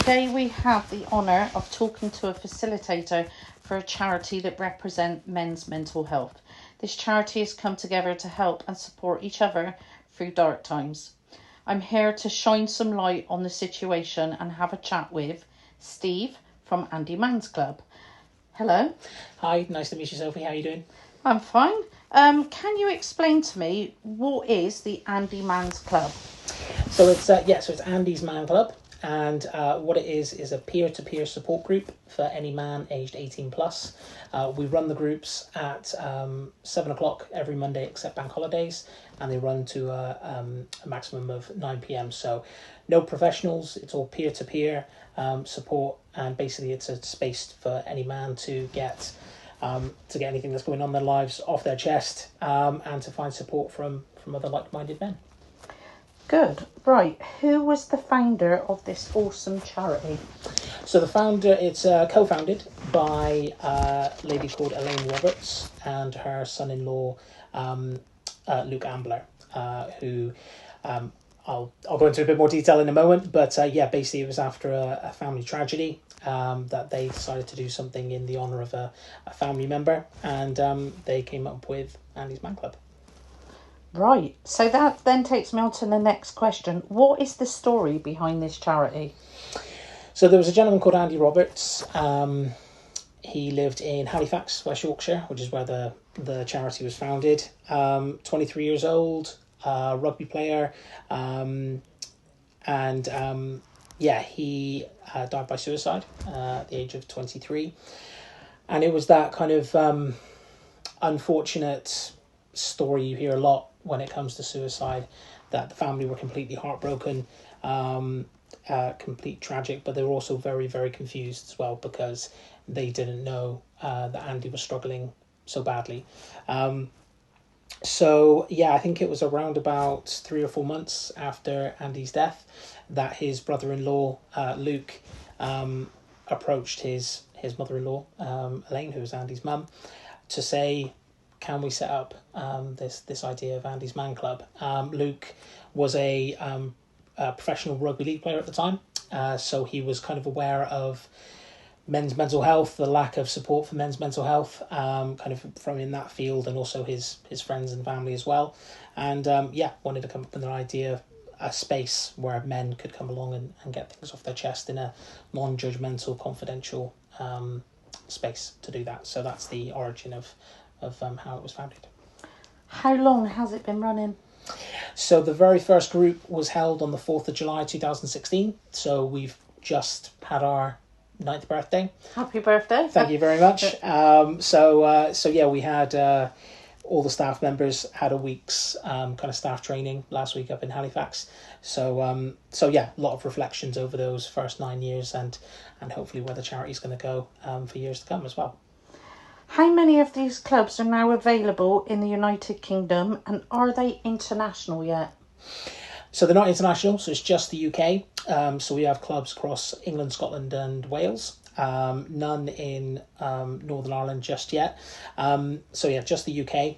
Today we have the honour of talking to a facilitator for a charity that represents men's mental health. This charity has come together to help and support each other through dark times. I'm here to shine some light on the situation and have a chat with Steve from Andy Mann's Club. Hello. Hi, nice to meet you, Sophie. How are you doing? I'm fine. Can you explain to me what is the Andy Mann's Club? So it's Andy's Man Club, and what it is a peer-to-peer support group for any man aged 18 plus. We run the groups at 7 o'clock every Monday except bank holidays, and they run to a maximum of 9 p.m. So no professionals, it's all peer-to-peer support, and basically it's a space for any man to get anything that's going on in their lives off their chest, and to find support from other like-minded men. Good. Right. Who was the founder of this awesome charity? So the founder, it's co-founded by a lady called Elaine Roberts and her son-in-law, Luke Ambler, who I'll go into a bit more detail in a moment. But basically it was after a family tragedy that they decided to do something in the honour of a family member, and they came up with Andy's Man Club. Right, so that then takes me on to the next question. What is the story behind this charity? So there was a gentleman called Andy Roberts. He lived in Halifax, West Yorkshire, which is where the charity was founded. 23 years old, rugby player, he died by suicide at the age of 23. And it was that kind of unfortunate story you hear a lot when it comes to suicide, that the family were completely heartbroken, complete tragic, but they were also very, very confused as well, because they didn't know that Andy was struggling so badly. I think it was around about 3 or 4 months after Andy's death that his brother-in-law, Luke, approached his mother-in-law, Elaine, who was Andy's mum, to say, can we set up this idea of Andy's Man Club? Luke was a professional rugby league player at the time, so he was kind of aware of men's mental health, the lack of support for men's mental health, kind of from in that field, and also his friends and family as well. And wanted to come up with an idea, a space where men could come along and get things off their chest in a non-judgmental, confidential space to do that. So that's the origin of how it was founded. How long has it been running? So the very first group was held on the 4th of July 2016. So we've just had our 9th birthday. Happy birthday. Thank you very much. We had all the staff members had a week's kind of staff training last week up in Halifax. So a lot of reflections over those first 9 years, and hopefully where the charity's going to go for years to come as well. How many of these clubs are now available in the United Kingdom, and are they international yet? So they're not international, so it's just the UK. So we have clubs across England, Scotland and Wales. None in Northern Ireland just yet. Just the UK.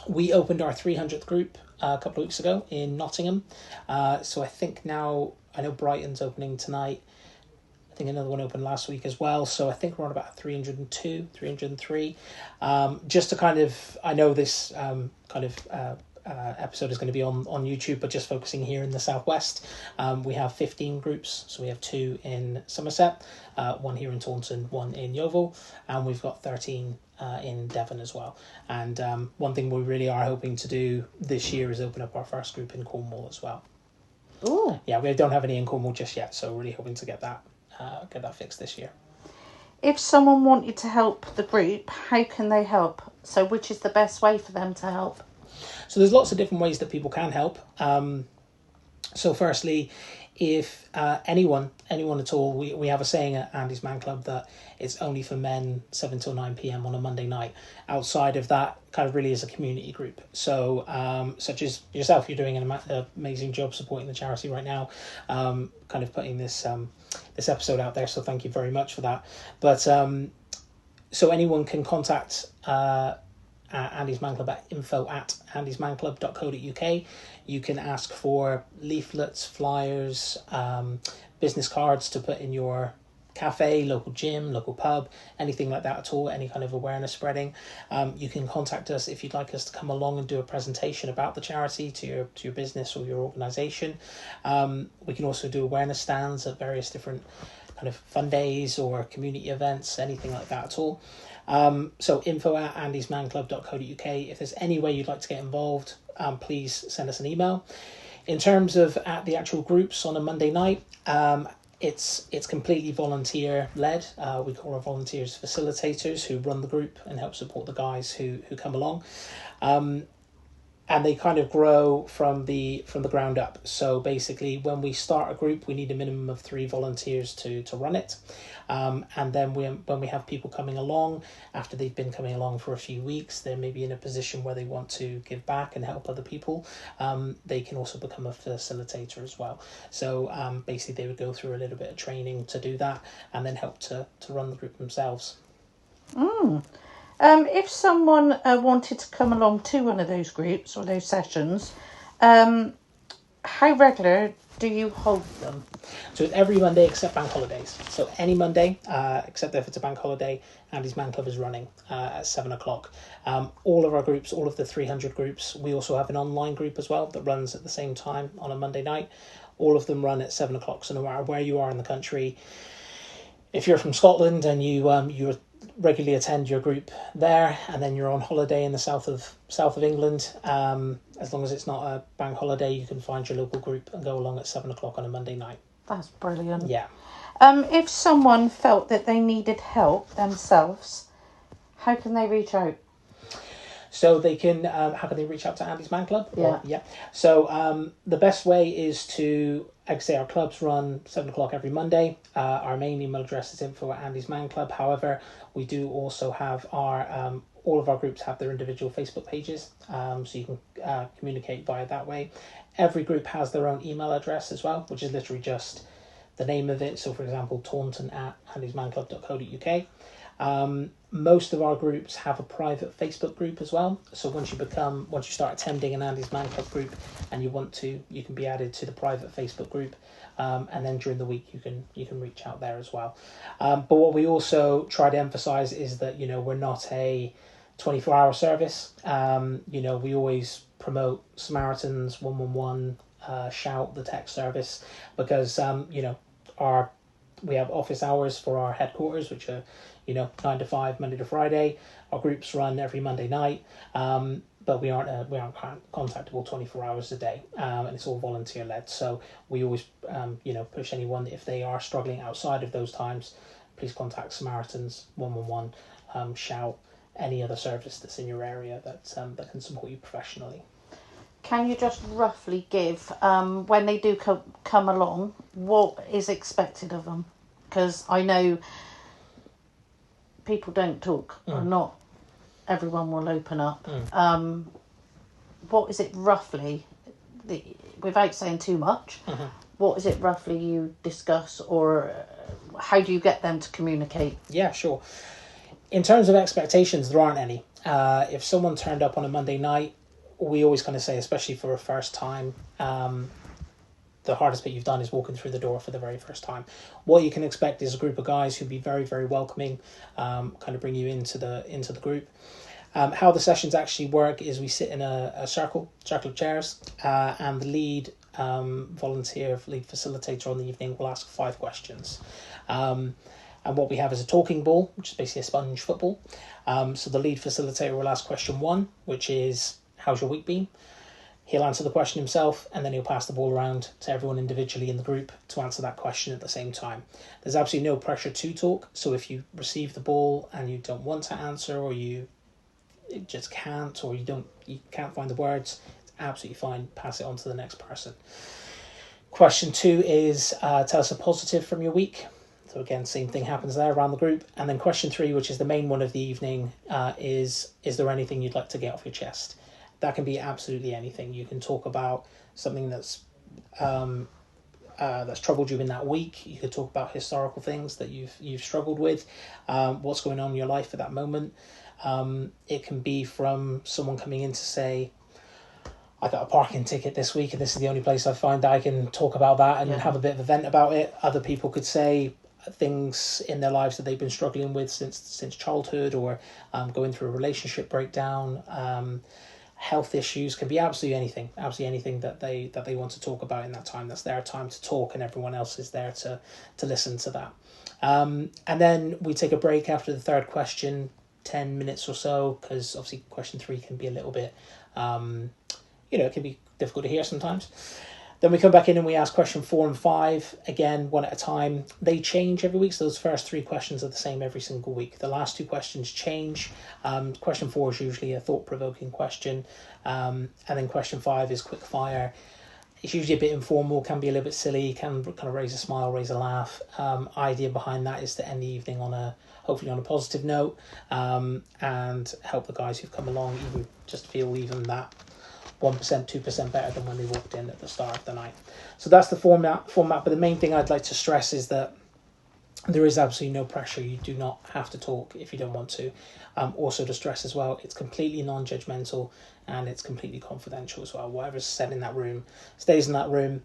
We opened our 300th group a couple of weeks ago in Nottingham. So I think now, I know Brighton's opening tonight. I think another one opened last week as well. So I think we're on about 302, 303. Just to kind of, I know this episode is going to be on YouTube, but just focusing here in the Southwest, we have 15 groups. So we have 2 in Somerset, 1 here in Taunton, 1 in Yeovil, and we've got 13 in Devon as well. And one thing we really are hoping to do this year is open up our first group in Cornwall as well. Ooh. Yeah, we don't have any in Cornwall just yet, so really hoping to get that fixed this year. If someone wanted to help the group, how can they help? So which is the best way for them to help? So there's lots of different ways that people can help. So firstly, if anyone at all, we have a saying at Andy's Man Club that it's only for men 7 till 9 p.m. on a Monday night. Outside of that, kind of really is a community group. So such as yourself, you're doing an amazing job supporting the charity right now, kind of putting this episode out there. So thank you very much for that. But so anyone can contact Andy's Man Club at info@andysmanclub.co.uk. You can ask for leaflets, flyers, business cards to put in your cafe, local gym, local pub, anything like that at all, any kind of awareness spreading. You can contact us if you'd like us to come along and do a presentation about the charity to your business or your organisation. We can also do awareness stands at various different kind of fun days or community events, anything like that at all. So info@andysmanclub.co.uk. If there's any way you'd like to get involved, please send us an email. In terms of at the actual groups on a Monday night, it's completely volunteer led. We call our volunteers facilitators who run the group and help support the guys who come along. And they kind of grow from the ground up. So basically, when we start a group, we need a minimum of 3 volunteers to run it. And then when we have people coming along, after they've been coming along for a few weeks, they're maybe in a position where they want to give back and help other people. They can also become a facilitator as well. So basically, they would go through a little bit of training to do that and then help to run the group themselves. If someone wanted to come along to one of those groups or those sessions, how regular do you hold them? So it's every Monday except bank holidays. So any Monday, except if it's a bank holiday, Andy's Man Club is running at 7 o'clock. All of our groups, all of the 300 groups, we also have an online group as well that runs at the same time on a Monday night. All of them run at 7 o'clock. So no matter where you are in the country, if you're from Scotland and you regularly attend your group there, and then you're on holiday in the south of England, as long as it's not a bank holiday, you can find your local group and go along at 7 o'clock on a Monday night. That's brilliant. Yeah. If someone felt that they needed help themselves, how can they reach out? So they can, how can they reach out to Andy's Man Club? Yeah. So the best way is to, like I say, our clubs run 7 o'clock every Monday. Our main email address is info@Andy's Man Club. However, we do also have our, all of our groups have their individual Facebook pages. So you can communicate via that way. Every group has their own email address as well, which is literally just the name of it. So for example, taunton@andysmanclub.co.uk. Most of our groups have a private Facebook group as well. So once you start attending an Andy's Man Club group and you want to, you can be added to the private Facebook group. And then during the week you can reach out there as well. But what we also try to emphasize is that, we're not a 24-hour service. We always promote Samaritans 111, Shout, the text service, because we have office hours for our headquarters, which are 9 to 5 Monday to Friday. Our groups run every Monday night, but we aren't contactable 24 hours a day, and it's all volunteer led. So we always push anyone, if they are struggling outside of those times, please contact Samaritans 111, Shout, any other service that's in your area that can support you professionally. Can you just roughly give, when they do come along, what is expected of them? Because I know people don't talk, or not everyone will open up. What is it roughly, without saying too much, what is it roughly you discuss, or how do you get them to communicate? Yeah, sure. In terms of expectations, there aren't any. If someone turned up on a Monday night, we always kind of say, especially for a first time, the hardest bit you've done is walking through the door for the very first time. What you can expect is a group of guys who'll be very, very welcoming, kind of bring you into the group. How the sessions actually work is we sit in a circle of chairs, and the lead facilitator on the evening will ask 5 questions. And what we have is a talking ball, which is basically a sponge football. So the lead facilitator will ask question 1, which is, how's your week been? He'll answer the question himself, and then he'll pass the ball around to everyone individually in the group to answer that question at the same time. There's absolutely no pressure to talk. So if you receive the ball and you don't want to answer, or you just can't, or you can't find the words, it's absolutely fine. Pass it on to the next person. Question 2 is, tell us a positive from your week. So again, same thing happens there around the group. And then question 3, which is the main one of the evening, is there anything you'd like to get off your chest? That can be absolutely anything. You can talk about something that's that's troubled you in that week. You could talk about historical things that you've struggled with, what's going on in your life at that moment. It can be from someone coming in to say, I got a parking ticket this week and this is the only place I find that I can talk about that and have a bit of a vent about it. Other people could say things in their lives that they've been struggling with since childhood, or going through a relationship breakdown. Health issues, can be absolutely anything that they want to talk about in that time. That's their time to talk, and everyone else is there to listen to that. And then we take a break after the third question, 10 minutes or so, because obviously question 3 can be a little bit it can be difficult to hear sometimes. Then we come back in and we ask question 4 and 5, again, one at a time. They change every week, so those first 3 questions are the same every single week. The last 2 questions change. Question 4 is usually a thought-provoking question, and then question 5 is quick fire. It's usually a bit informal, can be a little bit silly, can kind of raise a smile, raise a laugh. Idea behind that is to end the evening hopefully on a positive note, and help the guys who've come along even just feel even that 1%, 2% better than when they walked in at the start of the night. So that's the format. But the main thing I'd like to stress is that there is absolutely no pressure. You do not have to talk if you don't want to. Also to stress as well, it's completely non-judgmental and it's completely confidential as well. Whatever's said in that room stays in that room.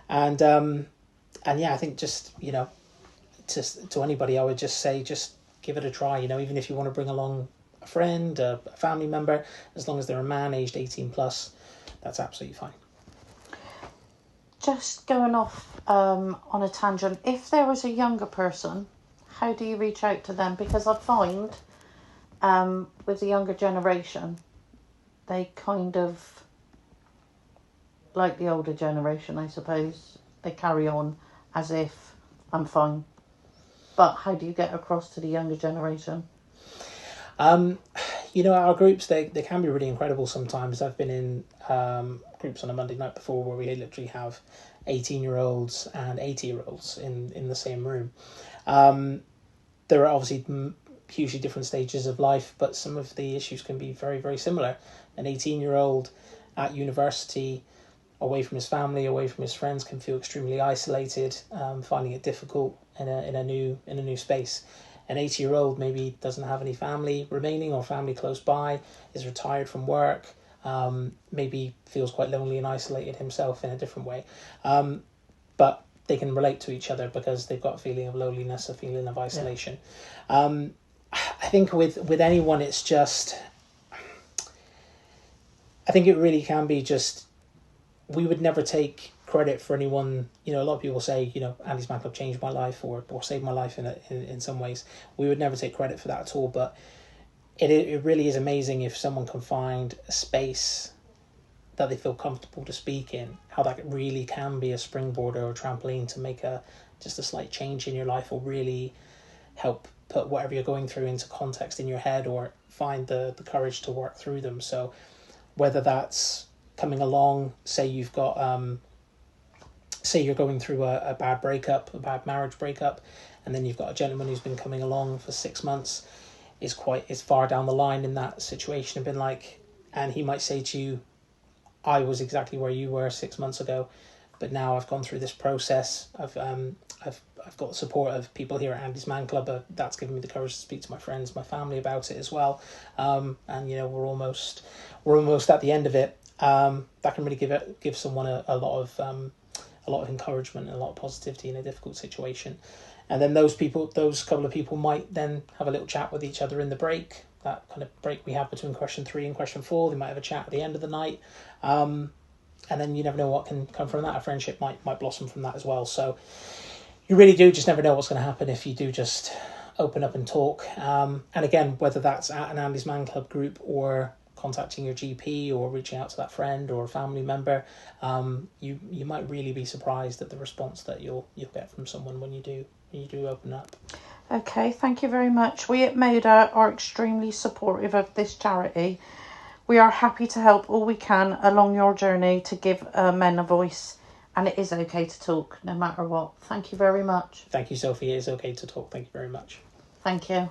And yeah, I think just, to anybody, I would just say, just give it a try. Even if you want to bring along a friend, a family member, as long as they're a man aged 18 plus, that's absolutely fine. Just going off on a tangent, if there was a younger person, how do you reach out to them? Because I find with the younger generation, they kind of, like the older generation, I suppose, they carry on as if I'm fine. But how do you get across to the younger generation? Our groups, they can be really incredible sometimes. I've been in groups on a Monday night before where we literally have 18-year-olds and 80-year-olds in the same room. There are obviously hugely different stages of life, but some of the issues can be very, very similar. An 18-year-old at university, away from his family, away from his friends, can feel extremely isolated, finding it difficult in a new space. An 80-year-old maybe doesn't have any family remaining or family close by, is retired from work, maybe feels quite lonely and isolated himself in a different way. But they can relate to each other because they've got a feeling of loneliness, a feeling of isolation. Yeah. I think with anyone, it's just, I think it really can be just, we would never take credit for anyone. A lot of people say, Andy's Man Club changed my life or saved my life in some ways. We would never take credit for that at all, but it really is amazing if someone can find a space that they feel comfortable to speak in, how that really can be a springboard or a trampoline to make just a slight change in your life, or really help put whatever you're going through into context in your head, or find the courage to work through them. So whether that's coming along, say you've got say you're going through a bad breakup, a bad marriage breakup, and then you've got a gentleman who's been coming along for 6 months, is far down the line in that situation, and he might say to you, I was exactly where you were 6 months ago, but now I've gone through this process. I've got the support of people here at Andy's Man Club. That's given me the courage to speak to my friends, my family about it as well. And we're almost at the end of it. That can really give someone a lot of encouragement and a lot of positivity in a difficult situation. And then those couple of people might then have a little chat with each other in the break, that kind of break we have between question 3 and question 4. They might have a chat at the end of the night. And then you never know what can come from that. A friendship might blossom from that as well. So you really do just never know what's going to happen if you do just open up and talk. And again, whether that's at an Andy's Man Club group or contacting your GP or reaching out to that friend or a family member, you might really be surprised at the response that you'll get from someone when you do open up. Okay, thank you very much. We at MODA are extremely supportive of this charity. We are happy to help all we can along your journey to give men a voice, and it is okay to talk no matter what. Thank you very much. Thank you, Sophie. It is okay to talk. Thank you very much. Thank you.